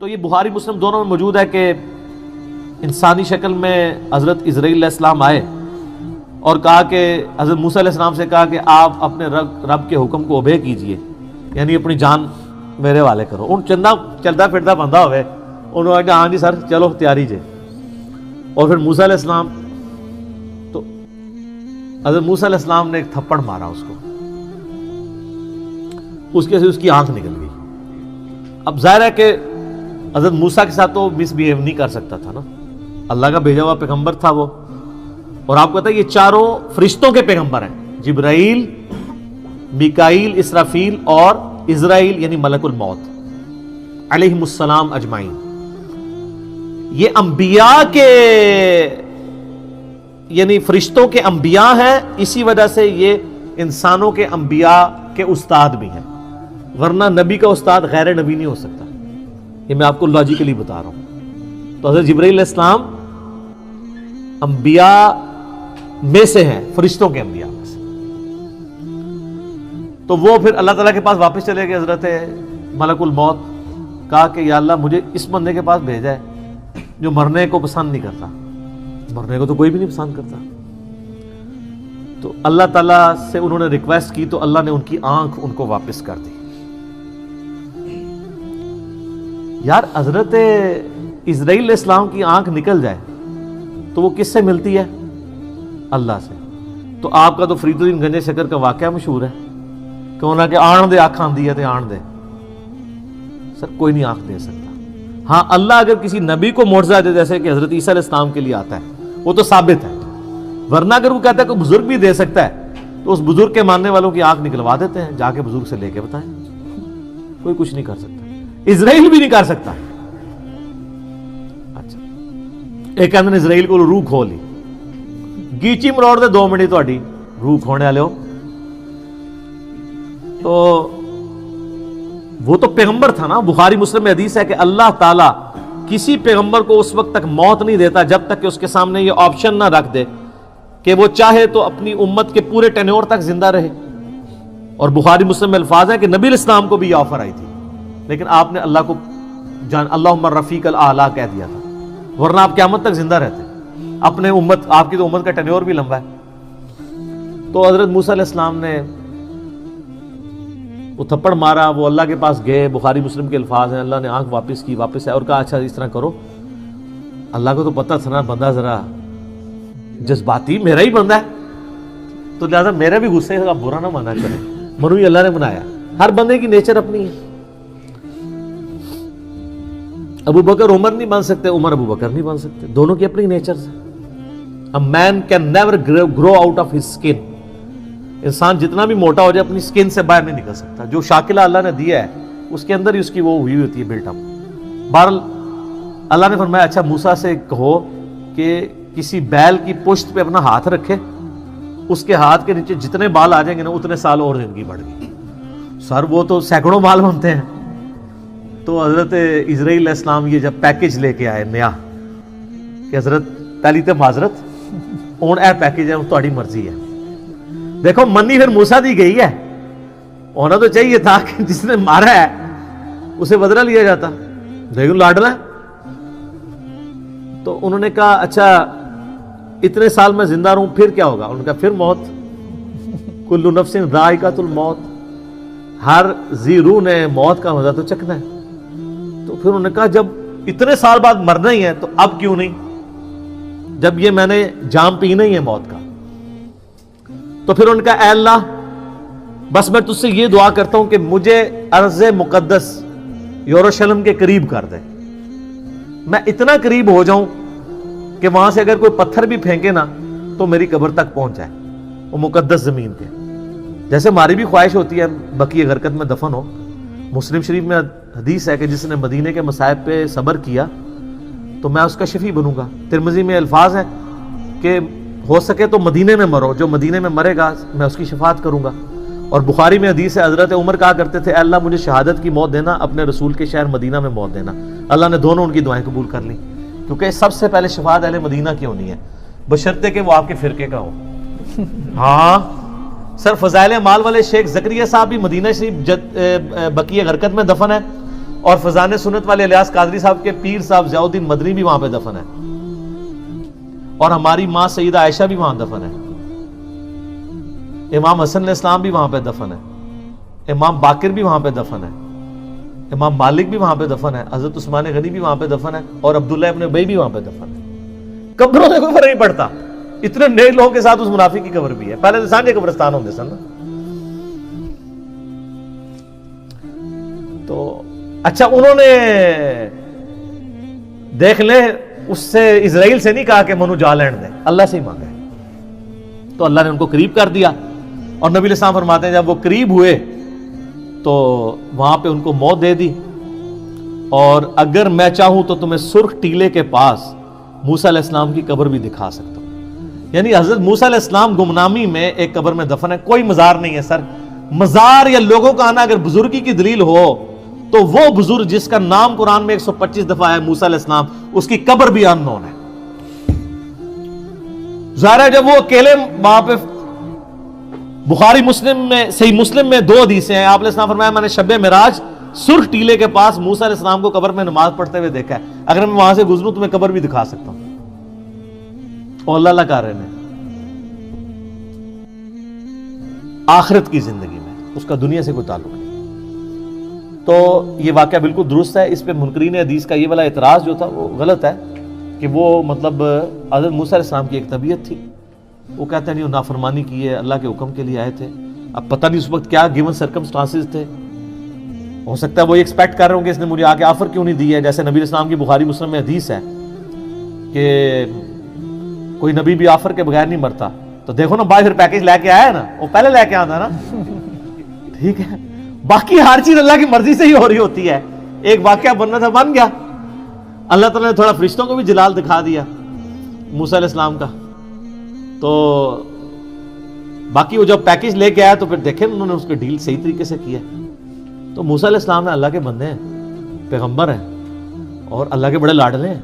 تو یہ بخاری مسلم دونوں میں موجود ہے کہ انسانی شکل میں حضرت اسرائیل علیہ السلام آئے اور کہا کہ حضرت موسیٰ علیہ السلام سے کہا کہ آپ اپنے رب کے حکم کو اوبے کیجئے، یعنی اپنی جان میرے والے کرو. ان چندہ چلتا پھرتا بندہ ہوئے، انہوں نے کہا ہاں جی سر چلو تیاری جے. اور پھر موسیٰ علیہ السلام، تو حضرت موسیٰ علیہ السلام نے ایک تھپڑ مارا اس کو، اس کی آنکھ نکل گئی. اب ظاہر ہے کہ حضرت موسیٰ کے ساتھ تو مس بیہیو نہیں کر سکتا تھا نا، اللہ کا بھیجا ہوا پیغمبر تھا وہ. اور آپ کو پتہ ہے یہ چاروں فرشتوں کے پیغمبر ہیں، جبرائیل، میکائیل، اسرافیل اور اسرائیل یعنی ملک الموت علیہم السلام اجمعین. یہ انبیاء کے یعنی فرشتوں کے انبیاء ہیں، اسی وجہ سے یہ انسانوں کے انبیاء کے استاد بھی ہیں، ورنہ نبی کا استاد غیر نبی نہیں ہو سکتا. یہ میں آپ کو لاجیکلی بتا رہا ہوں. تو حضرت جبرائیل علیہ السلام انبیاء میں سے ہیں، فرشتوں کے انبیاء میں سے. تو وہ پھر اللہ تعالیٰ کے پاس واپس چلے گئے. حضرت ملک الموت کہا کہ یا اللہ مجھے اس بندے کے پاس بھیجا ہے جو مرنے کو پسند نہیں کرتا. مرنے کو تو کوئی بھی نہیں پسند کرتا. تو اللہ تعالیٰ سے انہوں نے ریکویسٹ کی تو اللہ نے ان کی آنکھ ان کو واپس کر دی. یار حضرت اسرائیل علیہ السلام کی آنکھ نکل جائے تو وہ کس سے ملتی ہے؟ اللہ سے. تو آپ کا تو فرید الدین گنج شکر کا واقعہ مشہور ہے کہ انہوں نے کہ آن دے آنکھ آندی ہے تو آن دے. سر کوئی نہیں آنکھ دے سکتا. ہاں اللہ اگر کسی نبی کو معجزہ دے جیسے کہ حضرت عیسیٰ علیہ السلام کے لیے آتا ہے وہ تو ثابت ہے، ورنہ اگر وہ کہتا ہے کہ بزرگ بھی دے سکتا ہے تو اس بزرگ کے ماننے والوں کی آنکھ نکلوا دیتے ہیں، جا کے بزرگ سے لے کے بتائیں. کوئی کچھ نہیں کر سکتا، اسرائیل بھی نہیں کر سکتا. اچھا ایک کہتے ہیں اسرائیل کو روح کھو لی، گیچی مروڑ دے 2 منٹ تہاڈی روح کھونے والے ہو. تو وہ تو پیغمبر تھا نا. بخاری مسلم میں حدیث ہے کہ اللہ تعالیٰ کسی پیغمبر کو اس وقت تک موت نہیں دیتا جب تک کہ اس کے سامنے یہ آپشن نہ رکھ دے کہ وہ چاہے تو اپنی امت کے پورے ٹینیور تک زندہ رہے. اور بخاری مسلم میں الفاظ ہیں کہ نبی علیہ السلام کو بھی یہ آفر آئی تھی، لیکن آپ نے اللہ کو اللہم رفیق الاعلیٰ کہہ دیا تھا، ورنہ آپ قیامت تک زندہ رہتے. اپنے امت، آپ کی تو امت کا ٹینیور بھی لمبا ہے. تو حضرت موسیٰ علیہ السلام نے وہ تھپڑ مارا، وہ اللہ کے پاس گئے. بخاری مسلم کے الفاظ ہیں، اللہ نے آنکھ واپس کی، واپس ہے اور کہا اچھا اس طرح کرو. اللہ کو تو پتہ تھا نا بندہ ذرا جذباتی میرا ہی بندہ ہے، تو لہٰذا میرا بھی غصے کا برا نہ مانا چلے. منو ہی اللہ نے بنایا، ہر بندے کی نیچر اپنی ہے. ابو بکر عمر نہیں بن سکتے، عمر ابو بکر نہیں بن سکتے، دونوں کی اپنی نیچر ہے. A man can never grow out of his skin. انسان جتنا بھی موٹا ہو جائے اپنی سکن سے باہر نہیں نکل سکتا. جو شاکلہ اللہ نے دیا ہے اس کے اندر ہی اس کی وہ ہوئی ہوتی ہے بلٹ اپ. بہرحال اللہ نے فرمایا اچھا موسیٰ سے کہو کہ کسی بیل کی پشت پہ اپنا ہاتھ رکھے، اس کے ہاتھ کے نیچے جتنے بال آ جائیں گے نا اتنے سال اور زندگی بڑھ گئی. سر وہ تو سینکڑوں بال بنتے ہیں. تو حضرت اسرائیل علیہ السلام یہ جب پیکج لے کے آئے نیا کہ حضرت پہلی تو معذرت ہوں اے پیکج ہے تہاڈی مرضی ہے. دیکھو منی پھر موسیٰ دی گئی ہے، ہونا تو چاہیے تھا کہ جس نے مارا ہے اسے بدلہ لیا جاتا، لیکن لاڈلا ہے. تو انہوں نے کہا اچھا اتنے سال میں زندہ رہوں پھر کیا ہوگا؟ انہوں نے کہا پھر موت. کل نفس ذائقۃ الموت، ہر ذی روح نے موت کا مزہ تو چکھنا ہے. تو پھر انہوں نے کہا جب اتنے سال بعد مرنا ہی ہے تو اب کیوں نہیں، جب یہ میں نے جام پینا ہی ہے موت کا. تو پھر انہوں نے کہا اے اللہ بس میں تجھ سے یہ دعا کرتا ہوں کہ مجھے ارض مقدس یروشلم کے قریب کر دے، میں اتنا قریب ہو جاؤں کہ وہاں سے اگر کوئی پتھر بھی پھینکے نا تو میری قبر تک پہنچ جائے، وہ مقدس زمین کے. جیسے ہماری بھی خواہش ہوتی ہے بقیع غرقد میں دفن ہو. مسلم شریف میں حدیث ہے کہ جس نے مدینے کے مصائب پہ صبر کیا تو میں اس کا شفیع بنوں گا. ترمذی میں الفاظ ہیں کہ ہو سکے تو مدینے میں مرو، جو مدینے میں مرے گا میں اس کی شفاعت کروں گا. اور بخاری میں حدیث ہے حضرت عمر کہا کرتے تھے اے اللہ مجھے شہادت کی موت دینا، اپنے رسول کے شہر مدینہ میں موت دینا. اللہ نے دونوں ان کی دعائیں قبول کر لیں، کیونکہ سب سے پہلے شفاعت اہل مدینہ کی ہونی ہے، بشرطے کہ وہ آپ کے فرقے کا ہو. ہاں سر فضائل اعمال والے شیخ زکریا صاحب بھی مدینہ شریف بقیع غرقد میں دفن ہے، اور فضان سنت والے الیاس قادری صاحب کے پیر صاحب ضیاء الدین مدنی بھی وہاں پہ دفن ہے، اور ہماری ماں سیدہ عائشہ بھی وہاں دفن ہے، امام حسن علیہ السلام بھی وہاں پہ دفن ہے، امام باقر بھی وہاں پہ دفن ہے، امام مالک بھی وہاں پہ دفن ہے، حضرت عثمان غنی بھی وہاں پہ دفن ہے، اور عبداللہ ابن ابی بھی وہاں پہ دفن ہے۔ قبروں سے کوئی فرق نہیں پڑتا، اتنے نیک لوگوں کے ساتھ اس منافق کی قبر بھی ہے۔ پہلے تو سانجے قبرستان ہوتے سن نا۔ تو اچھا انہوں نے دیکھ لے اس سے اسرائیل سے نہیں کہا کہ منو جا لین دے، اللہ سے ہی مانگا ہے، تو اللہ نے ان کو قریب کر دیا۔ اور نبی علیہ السلام فرماتے ہیں جب وہ قریب ہوئے تو وہاں پہ ان کو موت دے دی، اور اگر میں چاہوں تو تمہیں سرخ ٹیلے کے پاس موسیٰ علیہ السلام کی قبر بھی دکھا سکتا ہوں۔ یعنی حضرت موسیٰ علیہ السلام گمنامی میں ایک قبر میں دفن ہے، کوئی مزار نہیں ہے سر۔ مزار یا لوگوں کا آنا اگر بزرگی کی دلیل ہو تو وہ بزرگ جس کا نام قرآن میں 125 دفعہ ہے موسیٰ علیہ السلام، اس کی قبر بھی ان نون ہے۔ ظاہر ہے جب وہ اکیلے وہاں پہ، بخاری مسلم میں، صحیح مسلم میں 2 حدیثیں ہیں، آپ علیہ السلام فرمایا میں نے شب معراج سرخ ٹیلے کے پاس موسیٰ علیہ السلام کو قبر میں نماز پڑھتے ہوئے دیکھا ہے، اگر میں وہاں سے گزروں تو میں قبر بھی دکھا سکتا ہوں۔ اور اللہ کہہ رہے ہیں آخرت کی زندگی میں اس کا دنیا سے کوئی تعلق نہیں۔ تو یہ واقعہ بالکل درست ہے، اس پہ منکرین حدیث کا یہ والا اعتراض جو تھا وہ غلط ہے کہ وہ مطلب حضرت موسیٰ علیہ السلام کی ایک طبیعت تھی، وہ کہتے ہیں نہیں وہ نافرمانی کی ہے، اللہ کے حکم کے لیے آئے تھے۔ اب پتہ نہیں اس وقت کیا گیون سرکمسٹانسز تھے، ہو سکتا ہے وہ ایکسپیکٹ کر رہے ہوں کہ اس نے مجھے آگے آفر کیوں نہیں دی ہے، جیسے نبی علیہ السلام کی بخاری مسلم میں حدیث ہے کہ کوئی نبی بھی آفر کے بغیر نہیں مرتا۔ تو دیکھو نا بھائی پھر پیکیج لے کے آیا ہے نا، وہ پہلے لے کے آتا نا، ٹھیک ہے۔ باقی ہر چیز اللہ کی مرضی سے ہی ہو رہی ہوتی ہے، ایک واقعہ بننا تھا بن گیا، اللہ تعالیٰ نے تھوڑا فرشتوں کو بھی جلال دکھا دیا موسیٰ علیہ السلام کا۔ تو باقی وہ جب پیکیج لے کے آیا تو پھر دیکھیں انہوں نے اس کے ڈیل صحیح طریقے سے کیا۔ تو موسیٰ علیہ السلام اللہ کے بندے ہیں، پیغمبر ہیں، اور اللہ کے بڑے لاڈلے ہیں۔